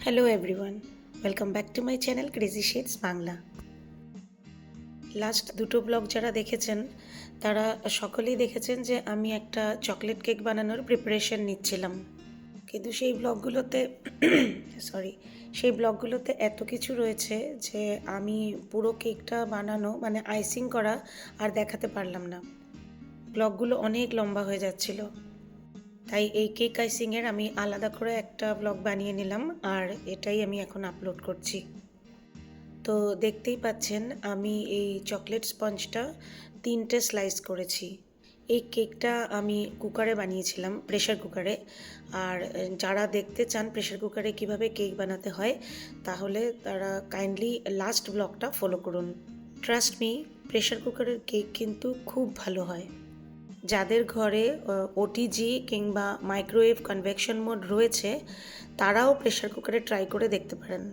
Hello everyone, welcome back to my channel crazy shades Bangla. Last দুটো blog যারা দেখেছেন তারা সকলেই দেখেছেন যে আমি একটা চকলেট কেক বানানোর প্রিপারেশন নিচ্ছিলাম, কিন্তু সেই ব্লগগুলোতে এত কিছু রয়েছে যে আমি পুরো কেকটা বানানো মানে আইসিং করা আর দেখাতে পারলাম না। ব্লগগুলো অনেক লম্বা হয়ে যাচ্ছিল, তাই এই কেক আইসিংয়ের আমি আলাদা করে একটা ব্লগ বানিয়ে নিলাম আর এটাই আমি এখন আপলোড করছি। তো দেখতেই পাচ্ছেন আমি এই চকলেট স্পঞ্জটা 3টে স্লাইস করেছি। এই কেকটা আমি কুকারে বানিয়েছিলাম, প্রেশার কুকারে। আর যারা দেখতে চান প্রেশার কুকারে কিভাবে কেক বানাতে হয়, তাহলে তারা কাইন্ডলি লাস্ট ব্লগটা ফলো করুন। ট্রাস্ট মি, প্রেশার কুকারের কেক কিন্তু খুব ভালো হয়। যাদের ঘরে ওটিজি কিংবা মাইক্রোওয়েভ কনভেকশন মোড রয়েছে, তারাও প্রেশার কুকারে ট্রাই করে দেখতে পারেন।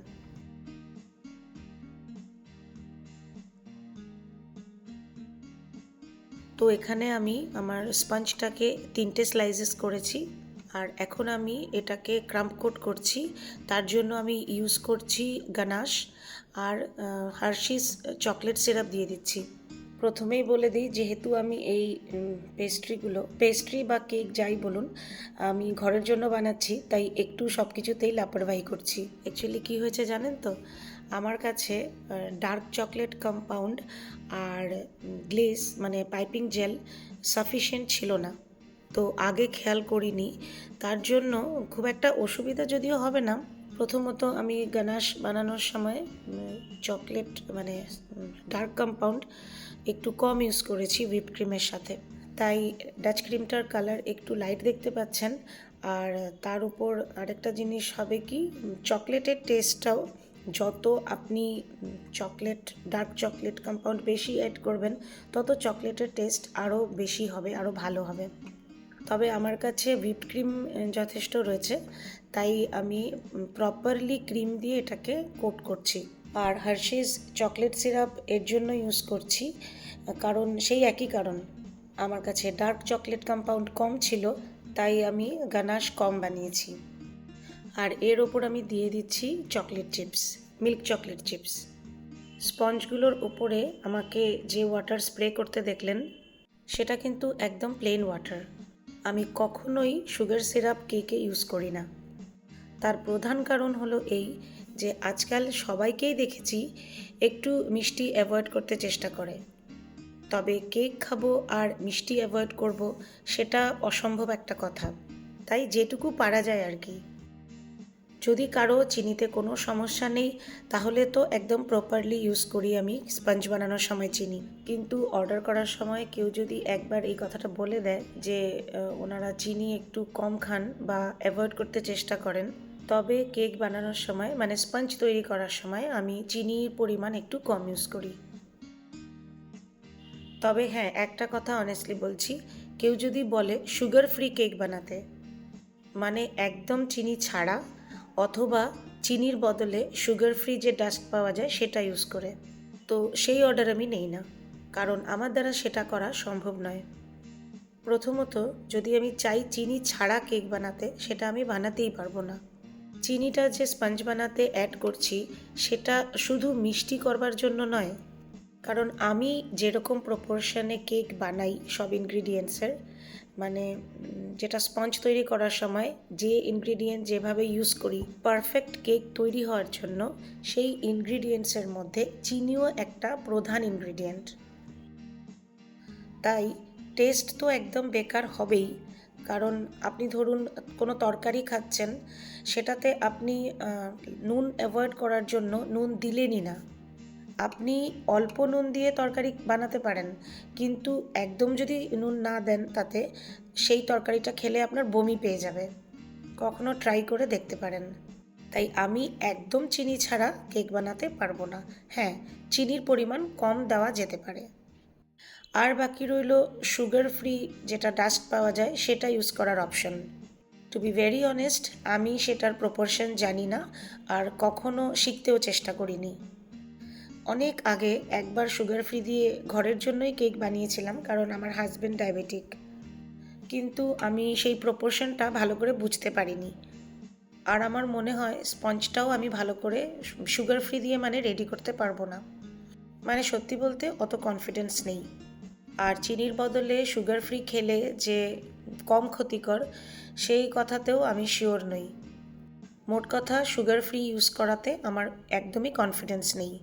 তো এখানে আমি আমার স্পঞ্জটাকে 3টে স্লাইসেস করেছি আর এখন আমি এটাকে ক্রাম্প কোট করছি। তার জন্য আমি ইউজ করছি গানাশ আর হার্শিস চকলেট সিরাপ দিয়ে দিচ্ছি। প্রথমেই বলে দিই, যেহেতু আমি এই পেস্ট্রি বা কেক যাই বলুন, আমি ঘরের জন্য বানাচ্ছি, তাই একটু সব কিছুতেই লাপরওয়াহি করছি। অ্যাকচুয়ালি কী হয়েছে জানেন তো, আমার কাছে ডার্ক চকলেট কম্পাউন্ড আর গ্লেজ মানে পাইপিং জেল সাফিসিয়েন্ট ছিল না। তো আগে খেয়াল করিনি, তার জন্য খুব একটা অসুবিধা যদিও হবে না। প্রথমত আমি গানাশ বানানোর সময় চকলেট মানে ডার্ক কম্পাউন্ড একটু কম ইউজ করেছি হুইপ ক্রিমের সাথে, তাই ডাচ ক্রিমটার কালার একটু লাইট দেখতে পাচ্ছেন। আর তার উপর আরেকটা জিনিস হবে কি, চকলেটের টেস্টটাও যত আপনি ডার্ক চকলেট কম্পাউন্ড বেশি অ্যাড করবেন, তত চকলেটের টেস্ট আরও বেশি হবে, আরও ভালো হবে। তবে আমার কাছে হুইপ ক্রিম যথেষ্ট রয়েছে, তাই আমি প্রপারলি ক্রিম দিয়ে এটাকে কোট করছি। আর হার্শিস চকলেট সিরাপ এর জন্য ইউজ করছি, কারণ সেই একই কারণ, আমার কাছে ডার্ক চকলেট কম্পাউন্ড কম ছিল, তাই আমি গানাশ কম বানিয়েছি। আর এর ওপর আমি দিয়ে দিচ্ছি chocolate chips, milk chocolate chips. স্পঞ্জগুলোর ওপরে আমাকে যে ওয়াটার স্প্রে করতে দেখলেন, সেটা কিন্তু একদম প্লেন ওয়াটার। আমি কখনোই সুগার সিরাপ কেকে ইউজ করি না। তার প্রধান কারণ হলো এই যে আজকাল সবাইকেই দেখেছি একটু মিষ্টি অ্যাভয়েড করতে চেষ্টা করে, তবে কেক খাবো আর মিষ্টি অ্যাভয়েড করব, সেটা অসম্ভব একটা কথা। তাই যেটুকু পারা যায় আর কি। যদি কারো চিনিতে কোনো সমস্যা নেই, তাহলে তো একদম প্রপারলি ইউজ করি আমি স্পঞ্জ বানানোর সময় চিনি। কিন্তু অর্ডার করার সময় কেউ যদি একবার এই কথাটা বলে দেয় যে ওনারা চিনি একটু কম খান বা অ্যাভয়েড করতে চেষ্টা করেন, তবে কেক বানানোর সময় মানে স্পঞ্জ তৈরি করার সময় আমি চিনির পরিমাণ একটু কম ইউজ করি। তবে হ্যাঁ, একটা কথা অনেস্টলি বলছি, কেউ যদি বলে সুগার ফ্রি কেক বানাতে, মানে একদম চিনি ছাড়া অথবা চিনির বদলে সুগার ফ্রি যে ডাস্ট পাওয়া যায় সেটা ইউজ করে, তো সেই অর্ডার আমি নেই না, কারণ আমার দ্বারা সেটা করা সম্ভব নয়। প্রথমত, যদি আমি চাই চিনি ছাড়া কেক বানাতে, সেটা আমি বানাতেই পারবো না। চিনিটা যে স্পঞ্জ বানাতে অ্যাড করছি, সেটা শুধু মিষ্টি করবার জন্য নয়, কারণ আমি যেরকম প্রপোর্শনে কেক বানাই সব ইনগ্রিডিয়েন্টসের, মানে যেটা স্পঞ্জ তৈরি করার সময় যে ইনগ্রিডিয়েন্ট যেভাবে ইউজ করি পারফেক্ট কেক তৈরি হওয়ার জন্য, সেই ইনগ্রিডিয়েন্টসের মধ্যে চিনিও একটা প্রধান ইনগ্রিডিয়েন্ট। তাই টেস্ট তো একদম বেকার হবেই, কারণ আপনি ধরুন কোনো তরকারি খাচ্ছেন, সেটাতে আপনি নুন অ্যাভয়েড করার জন্য নুন দিলেনই না। আপনি অল্প নুন দিয়ে তরকারি বানাতে পারেন, কিন্তু একদম যদি নুন না দেন তাতে, সেই তরকারিটা খেলে আপনার বমি পেয়ে যাবে। কখনো ট্রাই করে দেখতে পারেন। তাই আমি একদম চিনি ছাড়া কেক বানাতে পারবো না। হ্যাঁ, চিনির পরিমাণ কম দেওয়া যেতে পারে। আর বাকি রইল সুগার ফ্রি যেটা ডাস্ট পাওয়া যায়, সেটা ইউজ করার option. To be very honest, আমি সেটার প্রপোর্শন জানি না আর কখনো শিখতেও চেষ্টা করিনি। অনেক আগে একবার সুগার ফ্রি দিয়ে ঘরের জন্যই কেক বানিয়েছিলাম, কারণ আমার হাজব্যান্ড ডায়াবেটিক, কিন্তু আমি সেই প্রপোর্শনটা ভালো করে বুঝতে পারিনি। আর আমার মনে হয় স্পঞ্জটাও আমি ভালো করে সুগার ফ্রি দিয়ে মানে রেডি করতে পারবো না, মানে সত্যি বলতে অত কনফিডেন্স নেই। আর চিনির বদলে সুগার ফ্রি খেলে যে কম ক্ষতিকর সেই কথাতেও আমি শিওর নই। মোট কথা সুগার ফ্রি ইউজ করাতে আমার একদমই কনফিডেন্স নেই,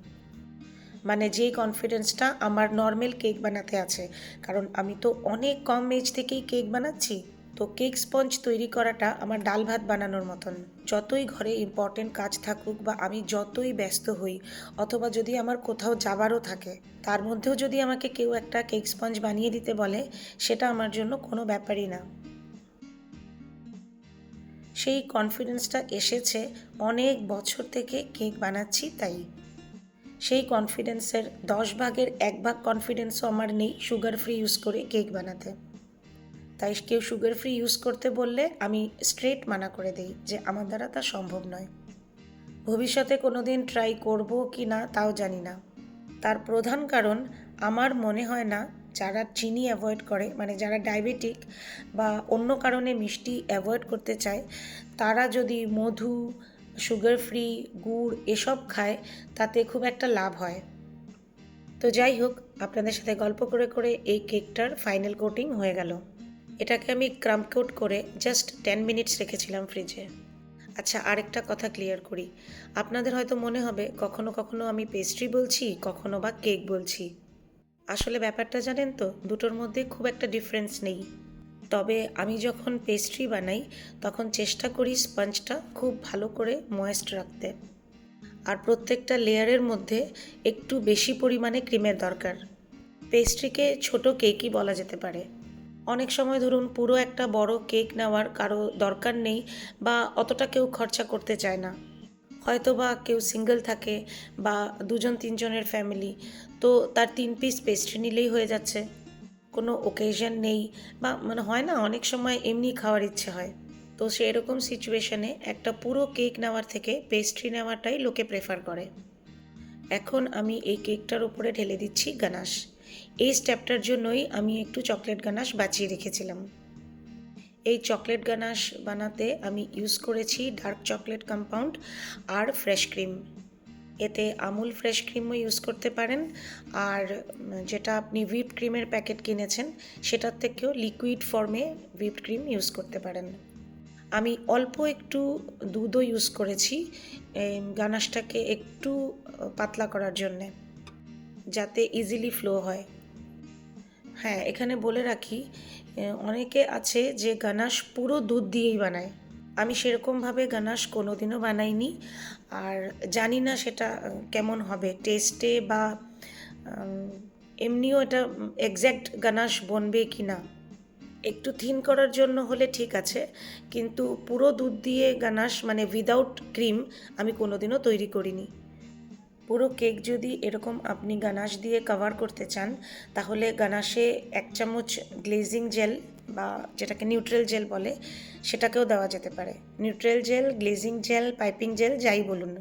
মানে যেই কনফিডেন্সটা আমার নর্মাল কেক বানাতে আছে। কারণ আমি তো অনেক কম এজ থেকেই কেক বানাচ্ছি, তো কেক স্পঞ্জ তৈরি করাটা আমার ডাল ভাত বানানোর মতন। যতই ঘরে ইম্পর্টেন্ট কাজ থাকুক বা আমি যতই ব্যস্ত হই, অথবা যদি আমার কোথাও যাবারও থাকে, তার মধ্যেও যদি আমাকে কেউ একটা কেক স্পঞ্জ বানিয়ে দিতে বলে, সেটা আমার জন্য কোনো ব্যাপারই না। সেই কনফিডেন্সটা এসেছে অনেক বছর থেকে কেক বানাচ্ছি তাই। সেই কনফিডেন্সের 10 ভাগের 1 ভাগ কনফিডেন্সও আমার নেই সুগার ফ্রি ইউজ করে কেক বানাতে। তাই কেউ সুগার ফ্রি ইউজ করতে বললে আমি স্ট্রেট মানা করে দিই যে আমার দ্বারা তা সম্ভব নয়। ভবিষ্যতে কোনো দিন ট্রাই করবো কি না তাও জানি না। তার প্রধান কারণ, আমার মনে হয় না যারা চিনি অ্যাভয়েড করে, মানে যারা ডায়াবেটিক বা অন্য কারণে মিষ্টি অ্যাভয়েড করতে চায়, তারা যদি মধু, সুগার ফ্রি, গুড় এসব খায় তাতে খুব একটা লাভ হয়। তো যাই হোক, আপনাদের সাথে গল্প করে করে এই কেকটার ফাইনাল কোটিং হয়ে গেল। এটাকে আমি ক্রাম্প কোট করে জাস্ট 10 মিনিটস রেখেছিলাম ফ্রিজে। আচ্ছা, আরেকটা কথা ক্লিয়ার করি। আপনাদের হয়তো মনে হবে কখনো কখনো আমি পেস্ট্রি বলছি, কখনো বা কেক বলছি। আসলে ব্যাপারটা জানেন তো, দুটোর মধ্যে খুব একটা ডিফারেন্স নেই। তবে আমি যখন পেস্ট্রি বানাই তখন চেষ্টা করি স্পঞ্জটা খুব ভালো করে ময়েস্ট রাখতে, আর প্রত্যেকটা লেয়ারের মধ্যে একটু বেশি পরিমাণে ক্রিমের দরকার। পেস্ট্রিকে ছোট কেকই বলা যেতে পারে। অনেক সময় ধরুন পুরো একটা বড় কেক নেওয়ার কারো দরকার নেই, বা অতটা কেউ খরচা করতে চায় না। হয়তো বা কেউ সিঙ্গেল থাকে বা 2-3 জনের ফ্যামিলি, তো তার 3 পিস পেস্ট্রি নিলেই হয়ে যাচ্ছে। কোনো ওকেশন নেই, বা মানে হয় না অনেক সময় এমনি খাওয়ার ইচ্ছে হয়, তো সেই রকম সিচুয়েশনে একটা পুরো কেক নেওয়ার থেকে পেস্ট্রি নেওয়াটাই লোকে প্রেফার করে। এখন আমি এই কেকটার উপরে ঢেলে দিচ্ছি গানাশ। এই স্টেপটার জন্যই আমি একটু চকলেট গানাশ বাঁচিয়ে রেখেছিলাম। এই চকলেট গানাশ বানাতে আমি ইউজ করেছি ডার্ক চকলেট কম্পাউন্ড আর ফ্রেশ ক্রিম। এতে আমুল ফ্রেশ ক্রিমও ইউজ করতে পারেন, আর যেটা আপনি হুইপড ক্রিমের প্যাকেট কিনেছেন সেটার থেকেও লিকুইড ফর্মে হুইপড ক্রিম ইউজ করতে পারেন। আমি অল্প একটু দুধও ইউজ করেছি গানাশটাকে একটু পাতলা করার জন্যে, যাতে ইজিলি ফ্লো হয়। হ্যাঁ, এখানে বলে রাখি, অনেকে আছে যে গানাশ পুরো দুধ দিয়েই বানায়। আমি সেরকমভাবে গানাশ কোনো দিনও বানাইনি, আর জানি না সেটা কেমন হবে টেস্টে, বা এমনিও এটা এক্স্যাক্ট গানাশ বনবে কি না। একটু থিন করার জন্য হলে ঠিক আছে, কিন্তু পুরো দুধ দিয়ে গানাশ মানে উইদাউট ক্রিম আমি কোনোদিনও তৈরি করিনি। পুরো কেক যদি এরকম আপনি গানাশ দিয়ে কভার করতে চান, তাহলে গানাশে 1 চামচ গ্লেজিং জেল, বা যেটাকে নিউট্রাল জেল বলে, সেটাকেও দেওয়া যেতে পারে। Neutral gel, glazing gel, piping gel যাই বলুন।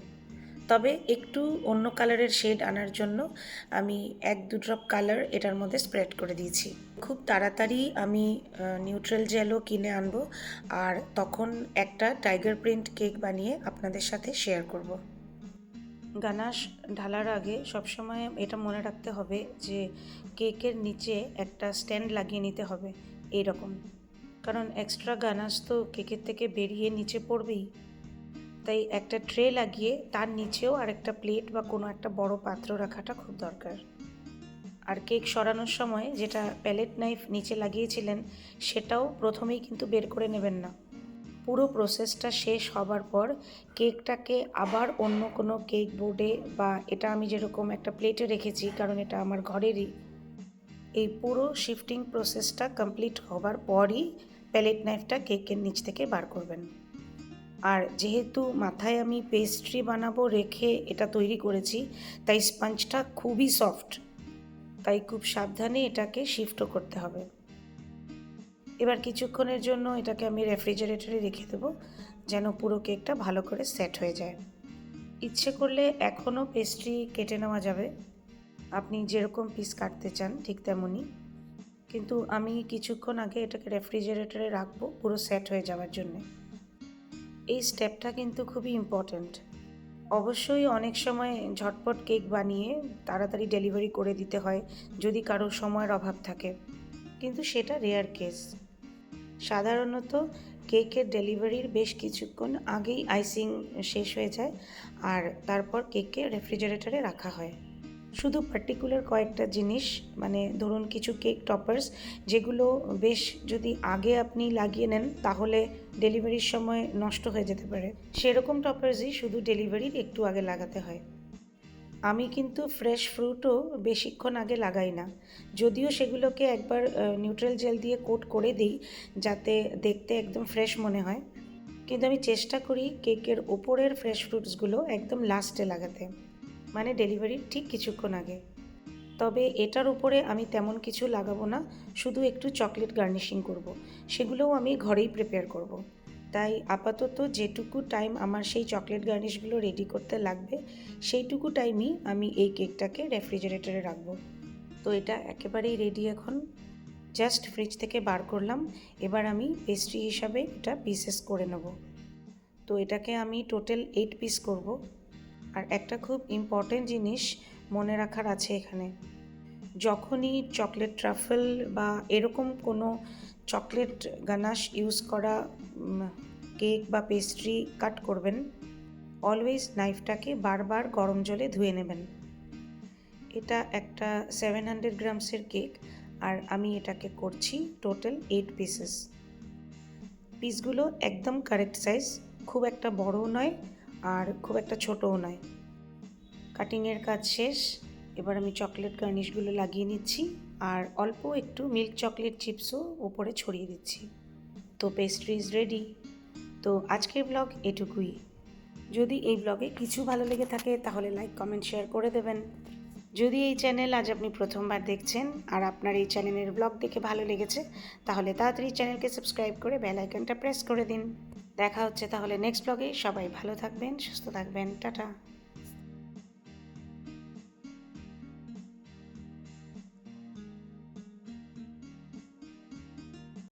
তবে একটু অন্য কালারের শেড আনার জন্য আমি 1-2 ড্রপ কালার এটার মধ্যে স্প্রেড করে দিয়েছি। খুব তাড়াতাড়ি আমি নিউট্রাল জেলও কিনে আনবো, আর তখন একটা টাইগার প্রিন্ট কেক বানিয়ে আপনাদের সাথে শেয়ার করব। গানাশ ঢালার আগে সবসময় এটা মনে রাখতে হবে যে কেকের নিচে একটা স্ট্যান্ড লাগিয়ে নিতে হবে এই রকম, কারণ এক্সট্রা গানাশ তো কেকের থেকে বেরিয়ে নিচে পড়বেই। তাই একটা ট্রে লাগিয়ে তার নিচেও আরেকটা প্লেট বা কোনো একটা বড় পাত্র রাখাটা খুব দরকার। আর কেক সরানোর সময় যেটা প্যালেট নাইফ নিচে লাগিয়েছিলেন সেটাও প্রথমেই কিন্তু বের করে নেবেন না। পুরো প্রসেসটা শেষ হবার পর কেকটাকে আবার অন্য কোনো কেক বোর্ডে, বা এটা আমি যেরকম একটা প্লেটে রেখেছি কারণ এটা আমার ঘরেরই, এই পুরো শিফটিং প্রসেসটা কমপ্লিট হবার পরই প্যালেট নাইফটা কেকের নিচ থেকে বার করবেন। আর যেহেতু মাথায় আমি পেস্ট্রি বানাবো রেখে এটা তৈরি করেছি, তাই স্পঞ্জটা খুবই সফট, তাই খুব সাবধানে এটাকে শিফটও করতে হবে। এবার কিছুক্ষণের জন্য এটাকে আমি রেফ্রিজারেটরে রেখে দেবো, যেন পুরো কেকটা ভালো করে সেট হয়ে যায়। ইচ্ছে করলে এখনও পেস্ট্রি কেটে নেওয়া যাবে, আপনি যেরকম পিস কাটতে চান ঠিক তেমনই, কিন্তু আমি কিছুক্ষণ আগে এটাকে রেফ্রিজারেটরে রাখবো পুরো সেট হয়ে যাওয়ার জন্যে। এই স্টেপটা কিন্তু খুবই ইম্পর্ট্যান্ট। অবশ্যই অনেক সময় ঝটপট কেক বানিয়ে তাড়াতাড়ি ডেলিভারি করে দিতে হয় যদি কারো সময়ের অভাব থাকে, কিন্তু সেটা রেয়ার কেস। সাধারণত কেকের ডেলিভারির বেশ কিছুক্ষণ আগেই আইসিং শেষ হয়ে যায়, আর তারপর কেককে রেফ্রিজারেটরে রাখা হয়। শুধু পার্টিকুলার কয়েকটা জিনিস, মানে ধরুন কিছু কেক টপার্স যেগুলো বেশ যদি আগে আপনি লাগিয়ে নেন তাহলে ডেলিভারির সময় নষ্ট হয়ে যেতে পারে, সেরকম টপার্সই শুধু ডেলিভারির একটু আগে লাগাতে হয়। আমি কিন্তু ফ্রেশ ফ্রুটও বেশিক্ষণ আগে লাগাই না, যদিও সেগুলোকে একবার নিউট্রাল জেল দিয়ে কোট করে দিই যাতে দেখতে একদম ফ্রেশ মনে হয়, কিন্তু আমি চেষ্টা করি কেকের ওপরের ফ্রেশ ফ্রুটসগুলো একদম লাস্টে লাগাতে, মানে ডেলিভারির ঠিক কিছুক্ষণ আগে। তবে এটার উপরে আমি তেমন কিছু লাগাবো না, শুধু একটু চকলেট গার্নিশিং করব। সেগুলোও আমি ঘরেই প্রিপেয়ার করব। তাই আপাতত যেটুকু টাইম আমার সেই চকলেট গার্নিশগুলো রেডি করতে লাগবে সেইটুকু টাইমই আমি এই কেকটাকে রেফ্রিজারেটরে রাখবো। তো এটা একেবারেই রেডি এখন, জাস্ট ফ্রিজ থেকে বার করলাম। এবার আমি পেস্ট্রি হিসাবে এটা পিসেস করে নেব। তো এটাকে আমি টোটাল 8 পিস করব। আর একটা খুব ইম্পর্টেন্ট জিনিস মনে রাখার আছে এখানে, যখনই চকলেট ট্রাফল বা এরকম কোনো চকলেট গানাশ ইউজ করা কেক বা পেস্ট্রি কাট করবেন, অলওয়েজ নাইফটাকে বারবার গরম জলে ধুয়ে নেবেন। এটা একটা 700 গ্রামসের কেক, আর আমি এটাকে করছি টোটাল 8 পিসেস। পিসগুলো একদম কারেক্ট সাইজ, খুব একটা বড়ও নয় আর খুব একটা ছোটও নয়। কাটিংয়ের কাজ শেষ। এবার আমি চকলেট গার্নিশগুলো লাগিয়ে নিচ্ছি আর অল্প একটু মিল্ক চকলেট চিপসও উপরে ছড়িয়ে দিচ্ছি। তো পেস্ট্রি ইজ রেডি। তো আজকের ব্লগ এটুকুই। যদি এই ব্লগে কিছু ভালো লেগে থাকে তাহলে লাইক কমেন্ট শেয়ার করে দেবেন। যদি এই চ্যানেল আজ আপনি প্রথমবার দেখছেন আর আপনার এই চ্যানেলের ব্লগ দেখে ভালো লেগেছে তাহলে তাড়াতাড়ি চ্যানেলকে সাবস্ক্রাইব করে বেল আইকনটা প্রেস করে দিন। দেখা হচ্ছে তাহলে নেক্সট ব্লগে। সবাই ভালো থাকবেন, সুস্থ থাকবেন, টাটা।